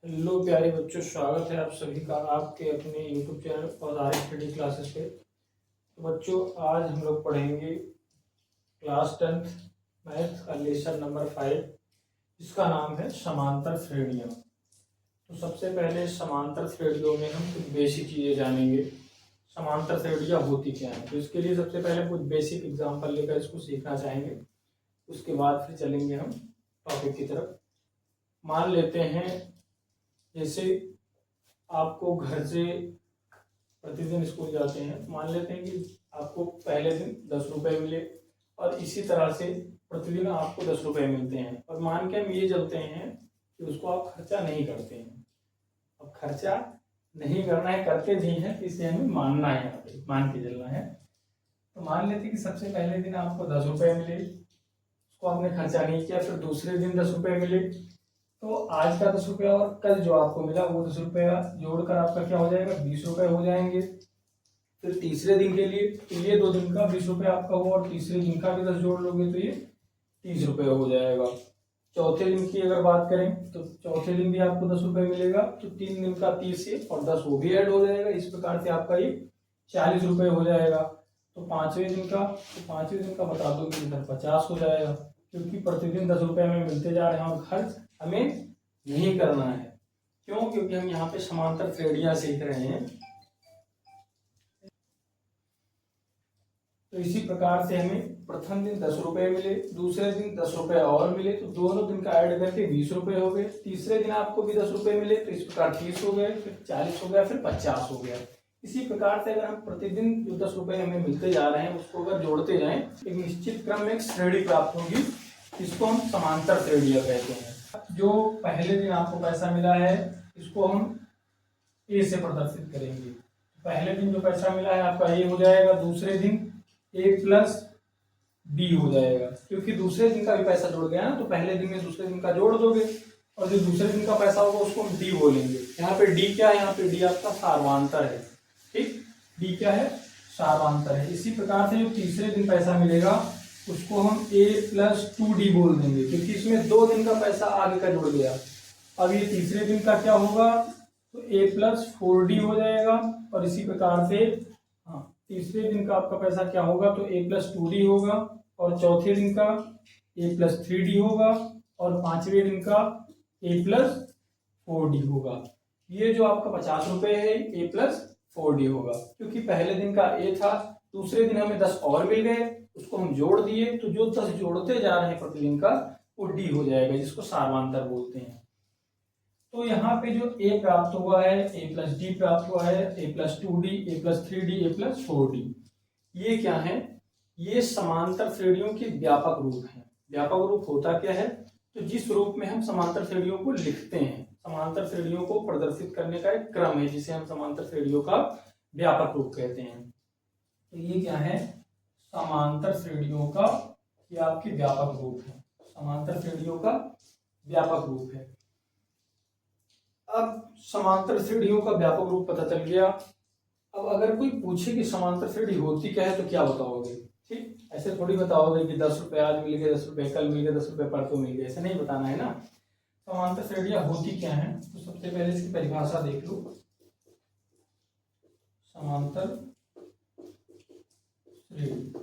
Hello प्यारे बच्चों, स्वागत है आप सभी का आपके अपने यूट्यूब चैनल और आर स्टडी क्लासेस पे। तो बच्चों, आज हम लोग पढ़ेंगे क्लास 10th मैथ का लेसन नंबर 5, जिसका नाम है समांतर श्रेणियाँ। तो सबसे पहले समांतर श्रेणियों में हम कुछ बेसिक चीज़ें जानेंगे। समांतर श्रेणियाँ होती क्या हैं, तो इसके लिए सबसे पहले कुछ बेसिक एग्जाम्पल लेकर इसको सीखना चाहेंगे। उसके बाद फिर चलेंगे हम टॉपिक की तरफ। मान लेते हैं जैसे आपको घर से प्रतिदिन स्कूल जाते हैं, तो मान लेते हैं कि आपको पहले दिन 10 रुपये मिले और इसी तरह से प्रतिदिन आपको 10 रुपये मिलते हैं, और मान के हम ये चलते हैं कि उसको आप खर्चा नहीं करते हैं। अब खर्चा नहीं करना है, करते भी हैं, तो इसे हमें मानना है, यहाँ पे मान के चलना है। तो मान लेते हैं कि सबसे पहले दिन आपको 10 रुपये मिले, उसको आपने खर्चा नहीं किया। फिर दूसरे दिन 10 रुपये मिले, तो आज का 10 रुपया और कल जो आपको मिला वो 10 रुपया जोड़कर आपका क्या हो जाएगा, 20 रुपये हो जाएंगे। फिर तीसरे दिन के लिए तो ये 2 दिन का 20 रुपये आपका हुआ, और तीसरे दिन का भी 10 जोड़ लोगे तो ये 30 रुपये हो जाएगा। चौथे दिन की अगर बात करें तो चौथे दिन भी आपको 10 रुपये मिलेगा, तो 3 दिन का 30 है और 10 वो भी ऐड हो जाएगा। इस प्रकार से आपका ये 40 रुपये हो जाएगा। तो पांचवें दिन का बता दो कि इधर 50 हो जाएगा, क्योंकि प्रतिदिन 10 रुपये हमें मिलते जा रहे हैं और खर्च हमें नहीं करना है। क्यों? क्योंकि हम यहाँ पे समांतर श्रेणियां सीख रहे हैं। तो इसी प्रकार से हमें प्रथम दिन 10 रुपये मिले, दूसरे दिन 10 रुपये और मिले, तो दोनों दिन का ऐड करके 20 रुपये हो गए। तीसरे दिन आपको भी 10 रुपये मिले, तो इस प्रकार 30 हो गए, फिर 40 हो गया, फिर 50 हो गया। इसी प्रकार से अगर हम प्रतिदिन जो 10 रुपये हमें मिलते जा रहे हैं उसको अगर जोड़ते जाएं, एक निश्चित क्रम में एक श्रेणी प्राप्त होगी, इसको हम समांतर श्रेणियां कहते हैं। जो पहले दिन आपको पैसा मिला है इसको हम ए से प्रदर्शित करेंगे। पहले दिन जो पैसा मिला है आपका ए हो जाएगा, दूसरे दिन ए प्लस बी हो जाएगा, क्योंकि दूसरे दिन का भी पैसा जुड़ गया ना, तो पहले दिन में दूसरे दिन का जोड़ दोगे, और जो दूसरे दिन का पैसा होगा उसको हम डी बोलेंगे। यहाँ पे डी क्या है, यहाँ पे डी आपका सार्वंतर है। ठीक, डी क्या है, सार्वंतर है। इसी प्रकार से जो तीसरे दिन पैसा मिलेगा उसको हम ए प्लस 2D बोल देंगे, क्योंकि इसमें 2 दिन का पैसा आगे का जुड़ गया। अब ये तीसरे दिन का क्या होगा, तो ए प्लस 4D हो जाएगा। और इसी प्रकार से तीसरे दिन का आपका पैसा क्या होगा, तो ए प्लस 2D होगा, और चौथे दिन का ए प्लस 3D होगा, और पांचवें दिन का ए प्लस 4D होगा। ये जो आपका 50 रुपये है ए प्लस 4D होगा, क्योंकि पहले दिन का ए था, दूसरे दिन हमें 10 और मिल गए, उसको हम जोड़ दिए, तो जो 10 जोड़ते जा रहे हैं प्रतिदिन का वो डी हो जाएगा, जिसको सार्वंतर बोलते हैं। तो यहाँ पे जो ए प्राप्त हुआ है, ए प्लस डी प्राप्त हुआ है, ए प्लस 2D, ए प्लस 3D, ए प्लस 4D, ये क्या है, ये समांतर श्रेणियों के व्यापक रूप है। व्यापक रूप होता क्या है, तो जिस रूप में हम समांतर श्रेणियों को लिखते हैं, समांतर श्रेणियों को प्रदर्शित करने का एक क्रम है, जिसे हम समांतर श्रेणियों का व्यापक रूप कहते हैं। तो ये क्या है, समांतर श्रेणियों का ये आपके व्यापक रूप है, समांतर श्रेणियों का व्यापक रूप है। अब समांतर श्रेणियों का व्यापक रूप पता चल गया। अब अगर कोई पूछे कि समांतर श्रेणी होती क्या है, तो क्या बताओगे? ठीक, ऐसे थोड़ी बताओगे कि 10 रुपये आज मिल गए, 10 रुपये कल मिल गए, 10 रुपये परसों मिल गए, ऐसे नहीं बताना है ना। समांतर श्रेणियां होती क्या है, तो सबसे पहले इसकी परिभाषा देख लो। समांतर श्रेणी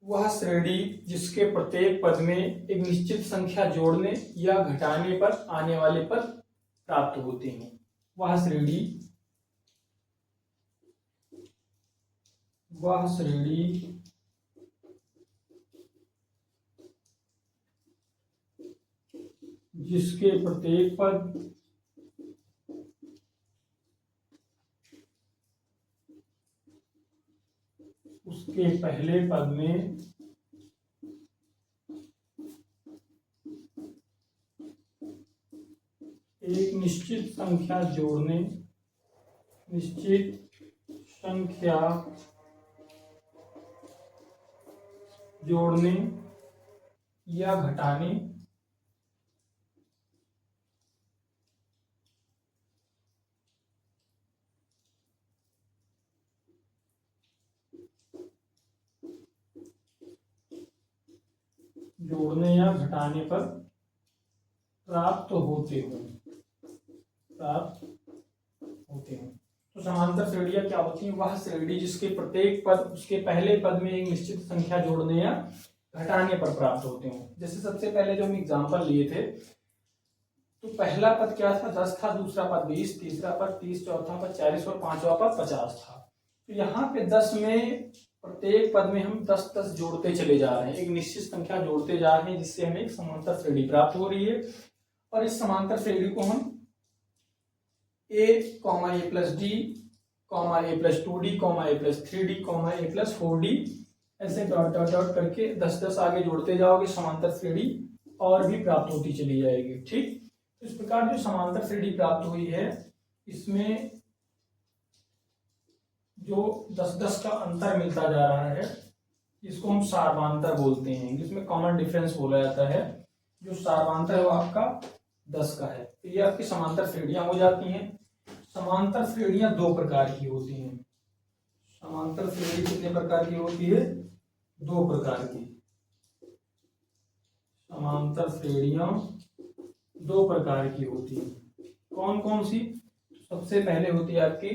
वह श्रेणी जिसके प्रत्येक पद में एक निश्चित संख्या जोड़ने या घटाने पर आने वाले पद प्राप्त होते हैं। वह श्रेणी जिसके प्रत्येक पद उसके पहले पद में एक निश्चित संख्या जोड़ने या घटाने पर प्राप्त होते हो। प्राप्त होते हैं। तो समांतर श्रेणियां क्या होती हैं? वह श्रेणी जिसके प्रत्येक पद उसके पहले पद में एक निश्चित संख्या जोड़ने या घटाने पर प्राप्त होते हैं। जैसे सबसे पहले जो हम एग्जांपल लिए थे, तो पहला पद क्या था? 10 था, दूसरा पद 20, तीसरा पद 30, चौथा पद 40 और पांचवा पद 50 था। तो यहाँ पे 10 में प्रत्येक पद में हम 10-10 जोड़ते चले जा रहे हैं, एक निश्चित संख्या जोड़ते जा रहे हैं, जिससे हमें एक समांतर श्रेणी प्राप्त हो रही है। और इस समांतर श्रेणी को हम a, a plus D, a plus 2d, a plus 3d, a plus 4d ऐसे डॉट डॉट डॉट करके 10-10 आगे जोड़ते जाओगे, समांतर श्रेणी और भी प्राप्त होती चली जाएगी। ठीक, तो इस प्रकार जो समांतर श्रेणी प्राप्त हुई है, इसमें जो 10-10 का अंतर मिलता जा रहा है, इसको हम सार्वांतर बोलते हैं, जिसमें कॉमन डिफरेंस बोला जाता है। जो सार्वांतर है वो आपका 10 का है। तो ये आपकी समांतर श्रेणियां हो जाती हैं। समांतर श्रेणियां दो प्रकार की होती हैं। समांतर श्रेणी कितने प्रकार की होती है? दो प्रकार की। समांतर श्रेणियां दो प्रकार की होती है। कौन कौन सी? सबसे पहले होती है आपकी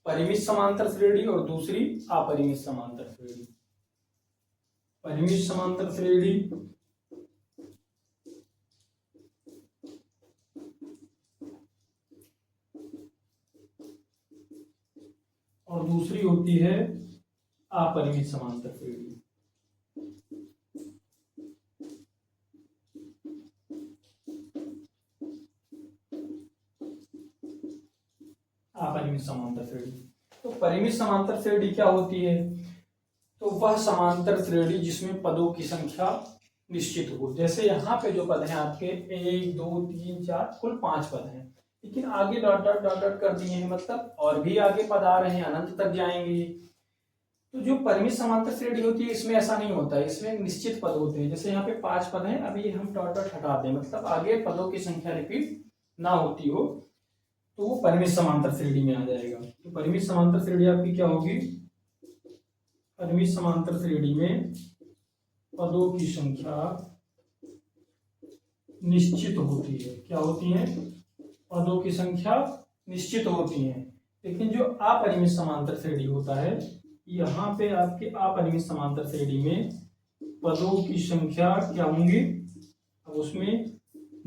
परिमित समांतर श्रेणी और दूसरी अपरिमित समांतर श्रेणी। परिमित समांतर श्रेणी और दूसरी होती है अपरिमित समांतर श्रेणी। अपरिमित समांतर श्रेणी। तो परिमित समांतर श्रेणी क्या होती है? तो वह समांतर श्रेणी जिसमें पदों की संख्या निश्चित हो। जैसे यहाँ पे जो पद हैं आपके 1 2 3 4 कुल 5 पद हैं, लेकिन आगे डॉट डॉट डॉट डॉट कर दिए हैं, मतलब और भी आगे पद आ रहे हैं, अनंत तक जाएंगे। तो जो परिमित समांतर श्रेणी होती है, इसमें ऐसा नहीं होता है, इसमें निश्चित पद होते हैं। जैसे यहाँ पे 5 पद हैं, अभी हम डॉट डॉट हटा दें, मतलब आगे पदों की संख्या रिपीट ना होती हो, तो वो परिमित समांतर श्रेणी में आ जाएगा। तो परिमित समांतर श्रेणी आपकी क्या होगी? परिमित समांतर श्रेणी में पदों की संख्या निश्चित होती है। क्या होती है? पदों की संख्या निश्चित होती है। लेकिन जो अपरिमित समांतर श्रेणी होता है, यहाँ पे आपके अपरिमित समांतर श्रेणी में पदों की संख्या क्या होंगी? अब उसमें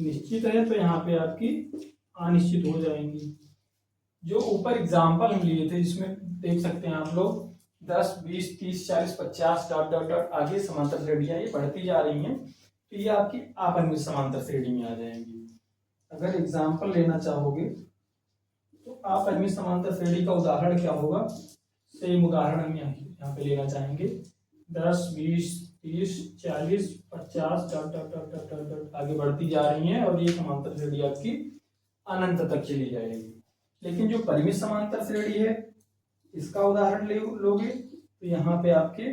निश्चित है, तो यहाँ पे आपकी अनिश्चित हो जाएंगी। जो ऊपर एग्जाम्पल हम लिए थे, जिसमें देख सकते हैं आप लोग 10 20 30 40 50 डॉट डॉट डॉट आगे समांतर श्रेणियां ये बढ़ती जा रही हैं, तो ये आपकी अपरिमित समांतर श्रेणी में आ जाएंगी। अगर एग्जाम्पल लेना चाहोगे तो अपरिमित समांतर श्रेणी का उदाहरण क्या होगा? सेम उदाहरण हम यहाँ पे लेना चाहेंगे। 10 20 30 40 50 dot dot dot dot dot dot आगे बढ़ती जा रही हैं, और ये समांतर श्रेणी आपकी अनंत तक चली जाएगी। लेकिन जो परिमित समांतर श्रेणी है, इसका उदाहरण लोगे तो यहाँ पे आपके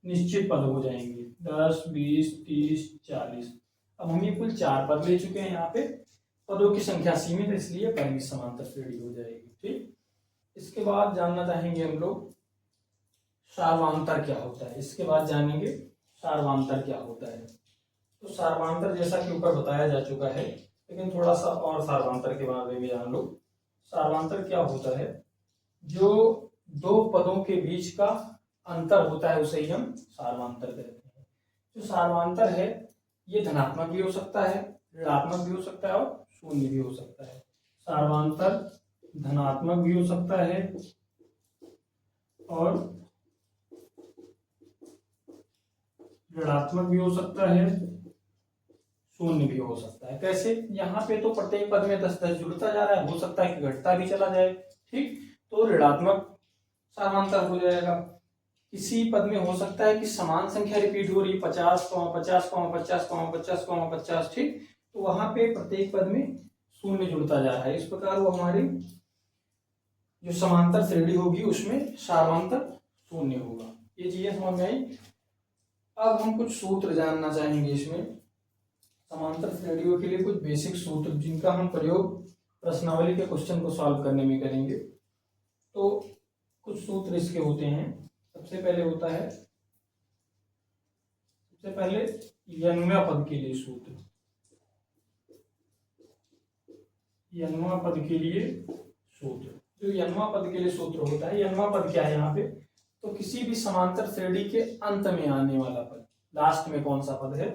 निश्चित पद हो जाएंगे 10 20 30 40। अब हम ये कुल 4 पद ले चुके हैं, यहाँ पे पदों की संख्या सीमित है, इसलिए परिमित समांतर श्रेणी हो जाएगी। ठीक, इसके बाद जानना चाहेंगे हम लोग सार्वांतर क्या होता है। इसके बाद जानेंगे सार्वांतर क्या होता है। तो सार्वांतर जैसा कि ऊपर बताया जा चुका है, लेकिन थोड़ा सा और सार्वांतर के बारे में जान लो। सार्वांतर क्या होता है? जो दो पदों के बीच का अंतर होता है, उसे ही हम सार्वांतर कहते हैं। जो सार्वांतर है, ये धनात्मक भी हो सकता है, ऋणात्मक भी हो सकता है और शून्य भी हो सकता है। सार्वांतर धनात्मक भी हो सकता है और ऋणात्मक भी हो सकता है, शून्य भी हो सकता है। कैसे? यहाँ पे तो प्रत्येक पद में 10-10 जुड़ता जा रहा है, हो सकता है कि घटता भी चला जाए। ठीक, तो ऋणात्मक सार्वांतर हो जाएगा। किसी पद में हो सकता है कि समान संख्या रिपीट हो रही है, 50 50 50 50 50। ठीक, तो वहां पे प्रत्येक पद में शून्य जुड़ता जा रहा है। इस प्रकार वो हमारी जो समांतर श्रेणी होगी उसमें सार्वांतर शून्य होगा। ये चीजें समझ में आई। अब हम कुछ सूत्र जानना चाहेंगे इसमें, समांतर श्रेणियों के लिए कुछ बेसिक सूत्र जिनका हम प्रयोग प्रश्नावली के क्वेश्चन को सॉल्व करने में करेंगे। तो कुछ सूत्र इसके होते हैं। सबसे पहले होता है, सबसे पहले यंगम्य पद के लिए सूत्र। n वां पद के लिए सूत्र। जो n वां पद के लिए सूत्र होता है, n वां पद क्या है यहाँ पे, तो किसी भी समांतर श्रेणी के अंत में आने वाला पद, लास्ट में कौन सा पद है,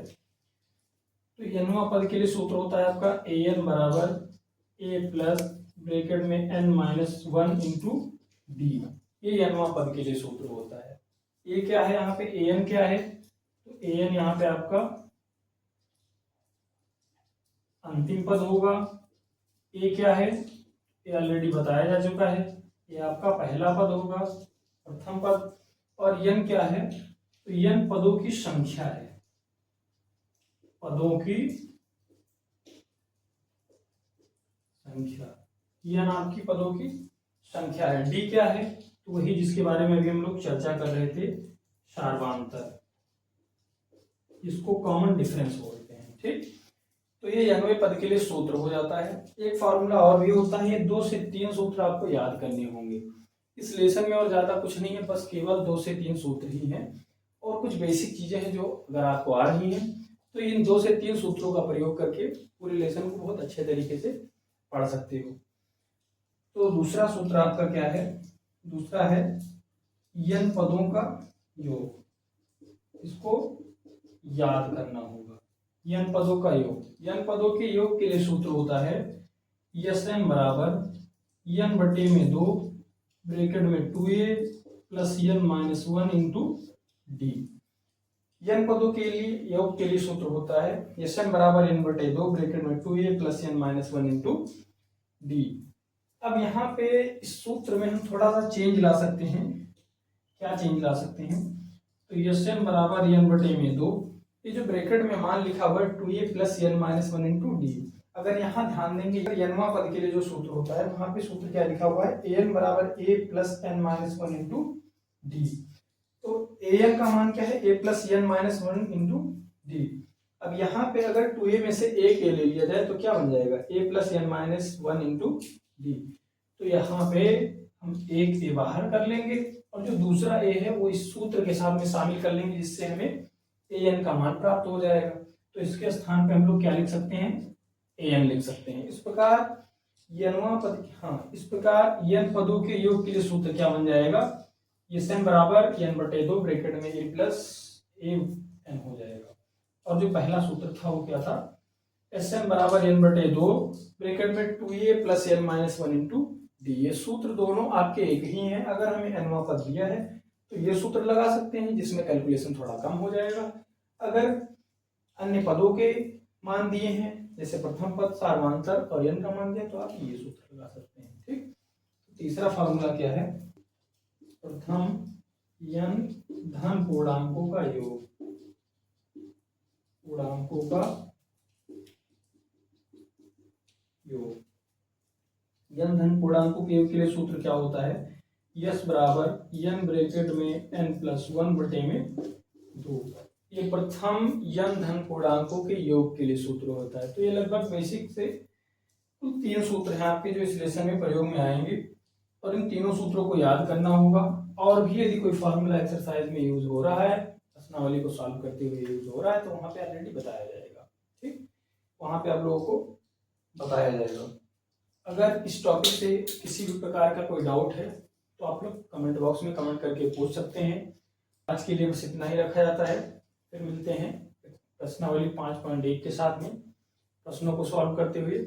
तो n वां पद के लिए सूत्र होता है आपका an बराबर a प्लस ब्रैकेट में n-1 इंटू डी। ये n वां पद के लिए सूत्र होता है। ये क्या है यहाँ पे, an क्या है, तो an यहाँ पे आपका अंतिम पद होगा। ए क्या है, ये ऑलरेडी बताया जा चुका है, ये आपका पहला पद होगा, प्रथम पद। और यन क्या है, तो यन पदों की संख्या है, पदों की संख्या, यन आपकी पदों की संख्या है। डी क्या है, तो वही जिसके बारे में अभी हम लोग चर्चा कर रहे थे, सार्वधातुक, इसको कॉमन डिफरेंस बोलते हैं। ठीक, तो ये n वें पद के लिए सूत्र हो जाता है। एक फार्मूला और भी होता है, ये 2 से 3 सूत्र आपको याद करने होंगे इस लेसन में, और ज्यादा कुछ नहीं है, बस केवल 2 से 3 सूत्र ही हैं, और कुछ बेसिक चीजें हैं जो अगर आपको आ रही हैं तो इन 2 से 3 सूत्रों का प्रयोग करके पूरे लेसन को बहुत अच्छे तरीके से पढ़ सकते हो। तो दूसरा सूत्र आपका क्या है, दूसरा है n पदों का योग, इसको याद करना होगा। n पदों का योग, n पदों के योग के लिए सूत्र होता है Sn बराबर n बटे में 2 ब्रैकेट में 2a plus n-1 into D. n पदों के लिए योग के लिए सूत्र होता है Sn बराबर n बटे 2 ब्रैकेट में 2a plus n-1 into D. अब यहाँ पे इस सूत्र में हम थोड़ा सा चेंज ला सकते हैं। क्या चेंज ला सकते हैं, तो Sn बराबर n बटे में 2, ये जो ब्रैकेट में मान लिखा हुआ है 2a plus n-1 into D, अगर यहाँ ध्यान देंगे n वां पद के लिए जो सूत्र होता है, वहां पे सूत्र क्या लिखा हुआ है, an बराबर a plus n-1 into D. तो an का मान क्या है, a plus n-1 into D. अब यहाँ पे अगर 2a में से एक a ले लिया जाए तो क्या बन जाएगा, a plus n-1 into D. तो यहाँ पे हम एक a बाहर कर लेंगे और जो दूसरा a है वो इस सूत्र के साथ में शामिल कर लेंगे, जिससे हमें an का मान प्राप्त हो जाएगा। तो इसके स्थान पे हम लोग क्या लिख सकते हैं, an लिख सकते हैं। इस प्रकार n वां पद, हाँ इस प्रकार n पदों के योग के लिए सूत्र क्या बन जाएगा, Sn बराबर n बटे 2 ब्रैकेट में a प्लस an हो जाएगा। और जो पहला सूत्र था वो क्या था, Sn बराबर n बटे 2 ब्रैकेट में 2a plus n-1 into D. ये सूत्र दोनों आपके एक ही हैं। अगर हमें n वां पद दिया है तो ये सूत्र लगा सकते हैं, जिसमें कैलकुलेशन थोड़ा कम हो जाएगा। अगर अन्य पदों के मान दिए हैं, जैसे प्रथम पद, सार्वधातुक और n का मान दिया, तो आप ये सूत्र लगा सकते हैं। ठीक, तीसरा फार्मूला क्या है, प्रथम n धन पूर्णांकों का योग, पूर्णांकों का योग। n धन पूर्णांकों के योग के लिए सूत्र क्या होता है, यस बराबर n ब्रैकेट में n+1 बटे में 2। ये प्रथम n धन पूर्णांकों के योग के लिए सूत्र होता है। तो ये लगभग बेसिक से कुल 3 सूत्र हैं आपके जो इस लेसन में प्रयोग में आएंगे, और इन तीनों सूत्रों को याद करना होगा। और भी यदि कोई फॉर्मूला एक्सरसाइज में यूज हो रहा है, प्रश्नावली को सॉल्व करते हुए यूज हो रहा है, तो वहां पे ऑलरेडी बताया जाएगा। ठीक, वहां पे आप लोगों को बताया जाएगा। अगर इस टॉपिक से किसी भी प्रकार का कोई डाउट है तो आप लोग कमेंट बॉक्स में कमेंट करके पूछ सकते हैं। आज के लिए बस इतना ही रखा जाता है, फिर मिलते हैं प्रश्नावली 5.1 के साथ में प्रश्नों को सॉल्व करते हुए।